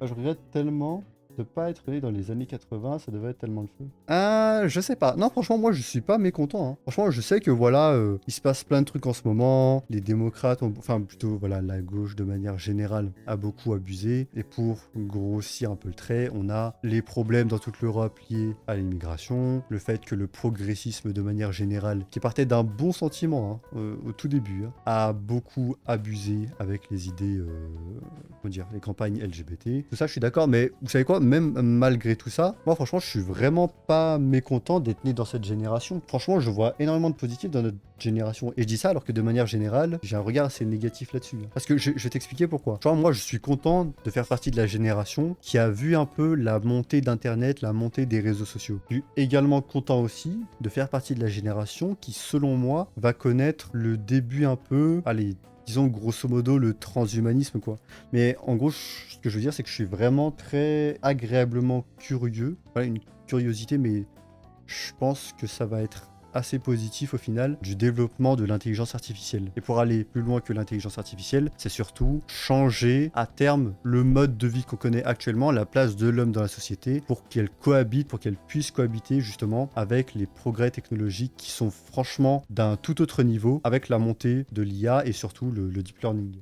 Je regrette tellement de pas être né dans les années 80, ça devait être tellement le feu. Je sais pas. Non, franchement, moi, je suis pas mécontent, hein. Franchement, je sais que voilà, il se passe plein de trucs en ce moment. Les démocrates, enfin plutôt, voilà, la gauche de manière générale a beaucoup abusé. Et pour grossir un peu le trait, on a les problèmes dans toute l'Europe liés à l'immigration, le fait que le progressisme de manière générale, qui partait d'un bon sentiment au tout début, a beaucoup abusé avec les idées, comment dire, les campagnes LGBT. Tout ça, je suis d'accord, mais vous savez quoi, même malgré tout ça, moi franchement, je suis vraiment pas mécontent d'être né dans cette génération. Franchement, je vois énormément de positifs dans notre génération. Et je dis ça alors que de manière générale, j'ai un regard assez négatif là-dessus. Parce que je vais t'expliquer pourquoi. Genre, moi, je suis content de faire partie de la génération qui a vu un peu la montée d'Internet, la montée des réseaux sociaux. Je suis également content aussi de faire partie de la génération qui, selon moi, va connaître le début un peu, allez, disons grosso modo le transhumanisme quoi. Mais en gros, ce que je veux dire, c'est que je suis vraiment très agréablement curieux. Voilà, une curiosité, mais je pense que ça va être assez positif au final du développement de l'intelligence artificielle. Et pour aller plus loin que l'intelligence artificielle, c'est surtout changer à terme le mode de vie qu'on connaît actuellement, la place de l'homme dans la société, pour qu'elle cohabite, pour qu'elle puisse cohabiter justement avec les progrès technologiques qui sont franchement d'un tout autre niveau avec la montée de l'IA et surtout le deep learning.